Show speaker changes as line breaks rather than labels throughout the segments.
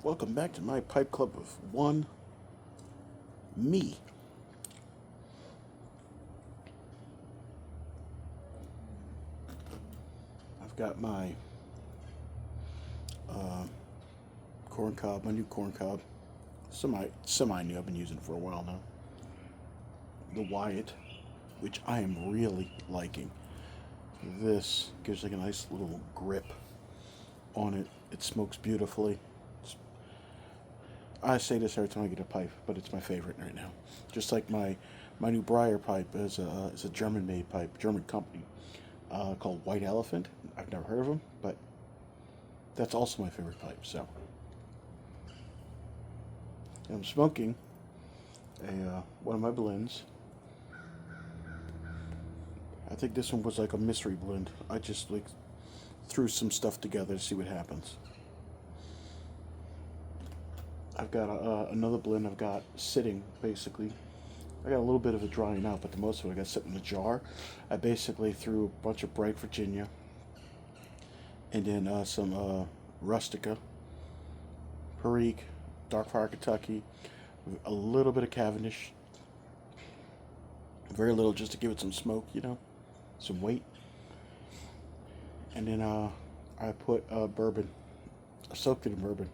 Welcome back to my pipe club of one, me. I've got my corn cob, my new corn cob, semi new. I've been using it for a while now. The Wyatt, which I am really liking. This gives like a nice little grip on it. It smokes beautifully. I say this every time I get a pipe, but it's my favorite right now. Just like my new Briar pipe is a German-made pipe, German company, called White Elephant. I've never heard of them, but that's also my favorite pipe. So I'm smoking one of my blends. I think this one was like a mystery blend. I just like threw some stuff together to see what happens. I've got another blend I've got sitting, basically. I got a little bit of it drying out, but the most of it I got sitting in a jar. I basically threw a bunch of Bright Virginia, and then some Rustica, Perique, Dark Fire Kentucky, a little bit of Cavendish, very little just to give it some smoke, some weight. And then I put bourbon. I soaked it in bourbon.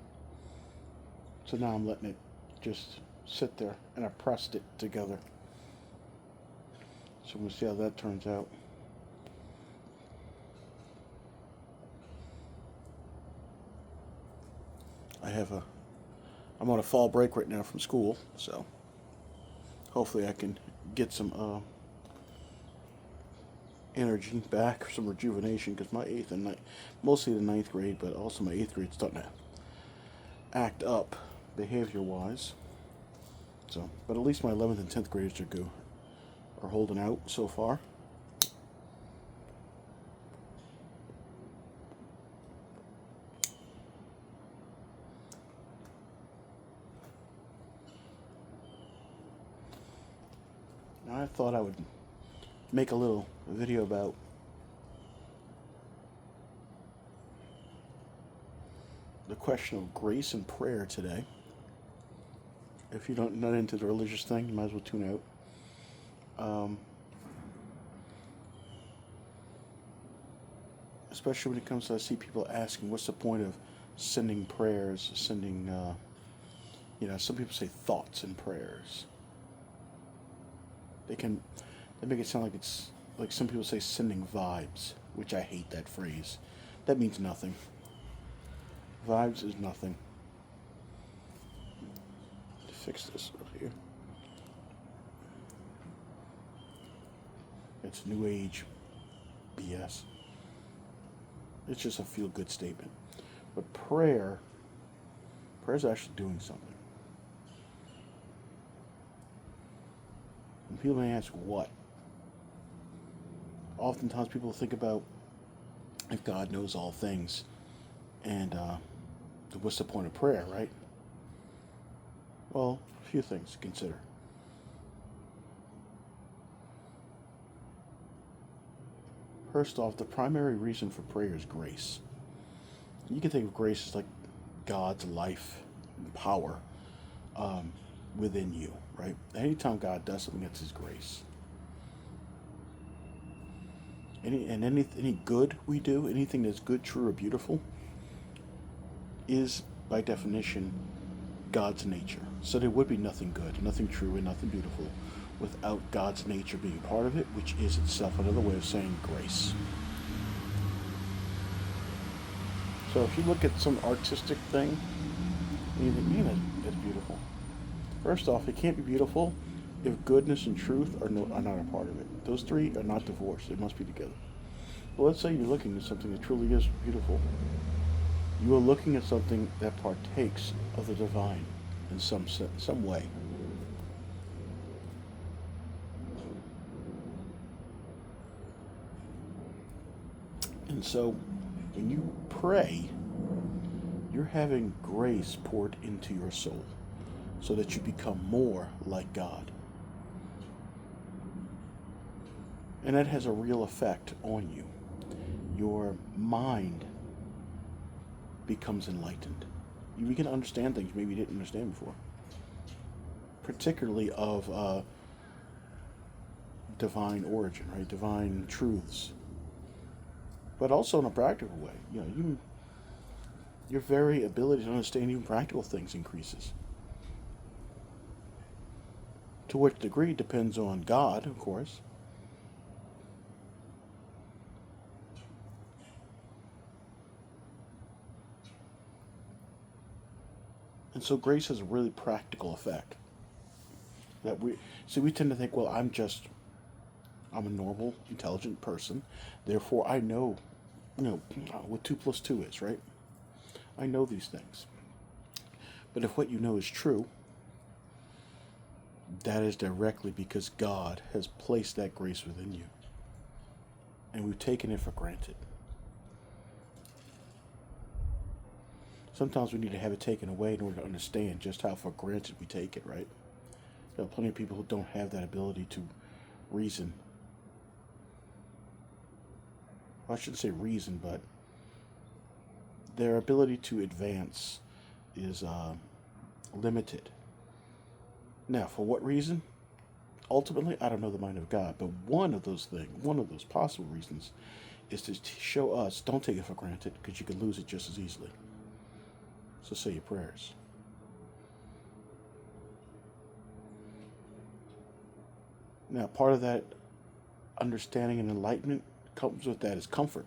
So now I'm letting it just sit there, and I pressed it together. So we'll see how that turns out. I'm on a fall break right now from school, so hopefully I can get some energy back, some rejuvenation, because my 8th and mostly the 9th grade, but also my 8th grade starting to act up behavior-wise. So, but at least my 11th and 10th graders are holding out so far. Now I thought I would make a little video about the question of grace and prayer today. If you're not into the religious thing, you might as well tune out. Especially when it comes to, I see people asking, what's the point of sending prayers, sending, some people say thoughts and prayers. They make it sound like it's, like some people say sending vibes, which I hate that phrase. That means nothing. Vibes is nothing. Fix this up here. It's new age BS. It's just a feel-good statement. But prayer's actually doing something. And people may ask, what? Oftentimes people think about if God knows all things, and what's the point of prayer, right? Well, a few things to consider. First off, the primary reason for prayer is grace. You can think of grace as like God's life and power within you, right? Anytime God does something, that's His grace. Any good we do, anything that's good, true, or beautiful, is by definition God's nature. So there would be nothing good, nothing true, and nothing beautiful without God's nature being part of it, which is itself another way of saying grace. So if you look at some artistic thing, and you think, man, that's beautiful. First off, it can't be beautiful if goodness and truth are not a part of it. Those three are not divorced. They must be together. But let's say you're looking at something that truly is beautiful. You are looking at something that partakes of the divine in some way. And so, when you pray, you're having grace poured into your soul so that you become more like God. And that has a real effect on you. Your mind becomes enlightened. We can understand things maybe you didn't understand before, particularly of divine origin, right? Divine truths, but also in a practical way. Your very ability to understand even practical things increases. To which degree depends on God, of course. And so grace has a really practical effect. That we tend to think, well, I'm a normal, intelligent person, therefore I know, what 2 plus 2 is, right? I know these things. But if what you know is true, that is directly because God has placed that grace within you. And we've taken it for granted. Sometimes we need to have it taken away in order to understand just how for granted we take it, right? There are plenty of people who don't have that ability to reason. Well, I shouldn't say reason, but their ability to advance is limited. Now, for what reason? Ultimately, I don't know the mind of God, but one of those possible reasons, is to show us, don't take it for granted, because you could lose it just as easily. So say your prayers. Now, part of that understanding and enlightenment comes with that is comfort.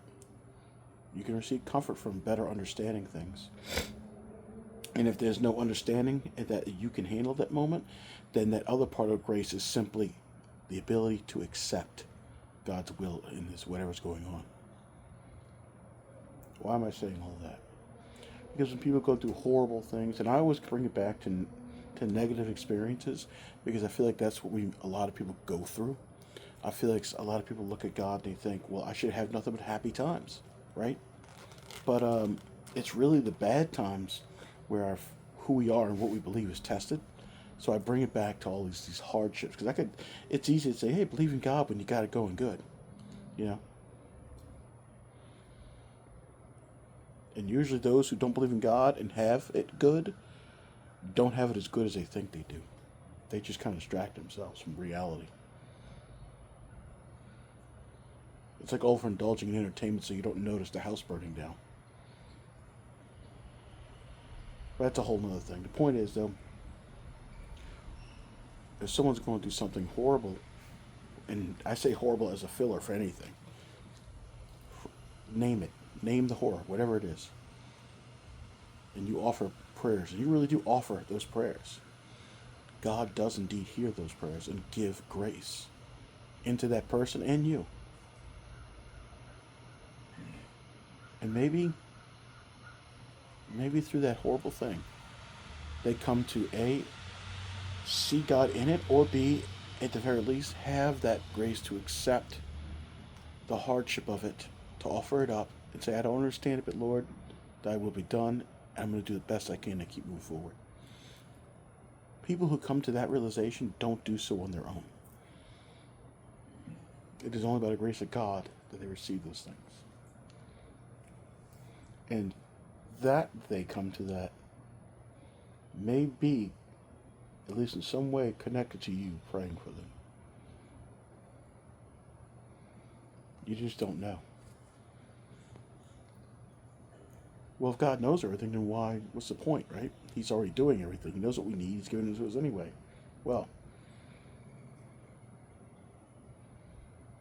You can receive comfort from better understanding things. And if there's no understanding that you can handle that moment, then that other part of grace is simply the ability to accept God's will in this, whatever's going on. Why am I saying all that? Because when people go through horrible things, and I always bring it back to negative experiences, because I feel like that's what a lot of people go through. I feel like a lot of people look at God and they think, well, I should have nothing but happy times, right? But it's really the bad times where who we are and what we believe is tested. So I bring it back to all these hardships, because it's easy to say, hey, believe in God when you got it going good, you know. And usually those who don't believe in God and have it good don't have it as good as they think they do. They just kind of distract themselves from reality. It's like overindulging in entertainment so you don't notice the house burning down. But that's a whole nother thing. The point is, though, if someone's going through something horrible, and I say horrible as a filler for anything, name it. Name the horror, whatever it is. And you offer prayers, and you really do offer those prayers. God does indeed hear those prayers and give grace into that person and you. And maybe through that horrible thing, they come to A, see God in it, or B, at the very least, have that grace to accept the hardship of it, to offer it up, and say, I don't understand it, but Lord, thy will be done. I'm going to do the best I can to keep moving forward. People who come to that realization don't do so on their own. It is only by the grace of God that they receive those things. And that they come to that may be, at least in some way, connected to you praying for them. You just don't know. Well, if God knows everything, then what's the point, right? He's already doing everything. He knows what we need. He's giving it to us anyway. Well,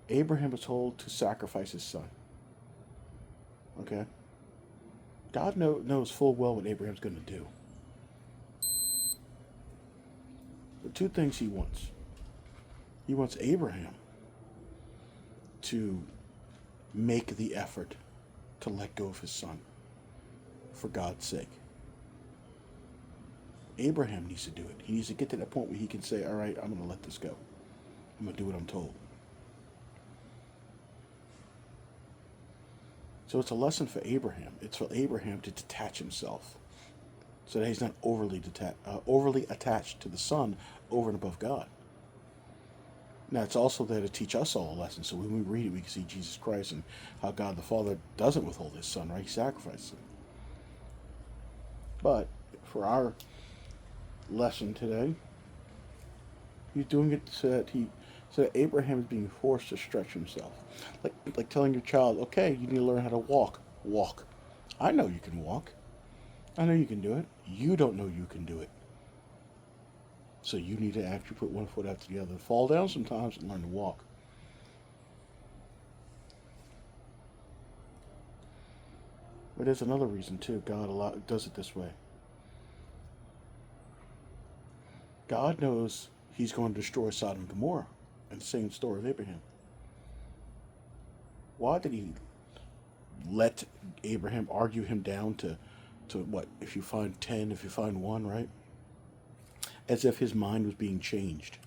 Abraham was told to sacrifice his son. Okay? God knows full well what Abraham's going to do. The two things he wants. He wants Abraham to make the effort to let go of his son for God's sake. Abraham needs to do it. He needs to get to that point where he can say, all right, I'm going to let this go. I'm going to do what I'm told. So it's a lesson for Abraham. It's for Abraham to detach himself so that he's not overly attached to the son over and above God. Now, it's also there to teach us all a lesson. So when we read it, we can see Jesus Christ and how God the Father doesn't withhold his son, right? He sacrificed him. But for our lesson today. He's doing it so that Abraham is being forced to stretch himself, like telling your child, okay, you need to learn how to walk. Walk. I know you can walk. I know you can do it. You don't know you can do it. So you need to actually put one foot after the other, fall down sometimes, and learn to walk. But there's another reason too. God does it this way. God knows He's going to destroy Sodom and Gomorrah, in the same story of Abraham. Why did He let Abraham argue him down to what? If you find 10, if you find one, right? As if his mind was being changed.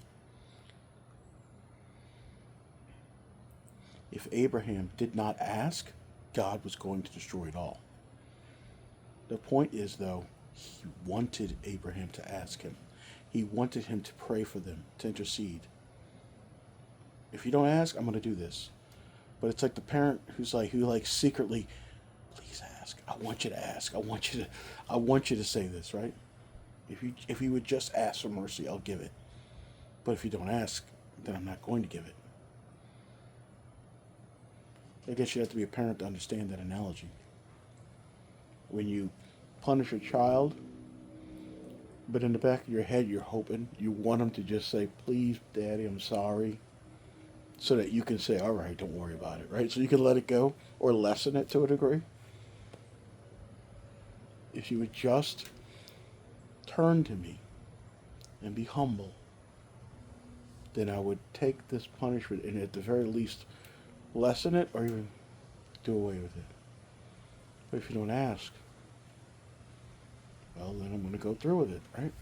If Abraham did not ask, God was going to destroy it all. The point is, though, He wanted Abraham to ask Him. He wanted him to pray for them, to intercede. If you don't ask, I'm going to do this. But it's like the parent who secretly, please ask. I want you to ask. I want you to say this, right? If you would just ask for mercy, I'll give it. But if you don't ask, then I'm not going to give it. I guess you have to be a parent to understand that analogy. When you punish a child, but in the back of your head you're hoping, you want them to just say, please, Daddy, I'm sorry. So that you can say, all right, don't worry about it, right? So you can let it go or lessen it to a degree. If you would just turn to me and be humble, then I would take this punishment and at the very least lessen it or even do away with it. But if you don't ask, well, then I'm going to go through with it, right?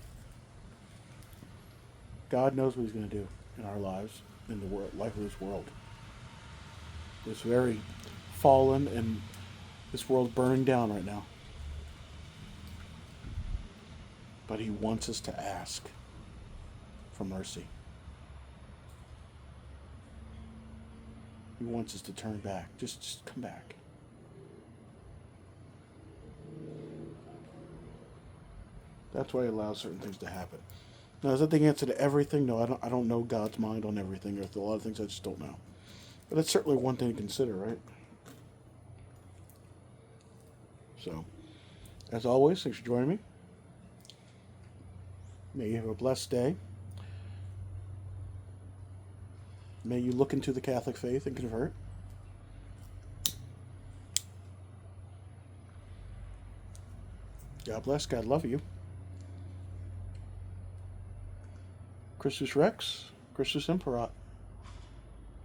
God knows what He's going to do in our lives, in the life of this world. It's very fallen, and this world burning down right now. But He wants us to ask for mercy. He wants us to turn back. Just come back. That's why He allows certain things to happen. Now, is that the answer to everything? No, I don't know God's mind on everything. There's a lot of things I just don't know. But that's certainly one thing to consider, right? So, as always, thanks for joining me. May you have a blessed day. May you look into the Catholic faith and convert. God bless. God love you. Christus Rex. Christus Imperat.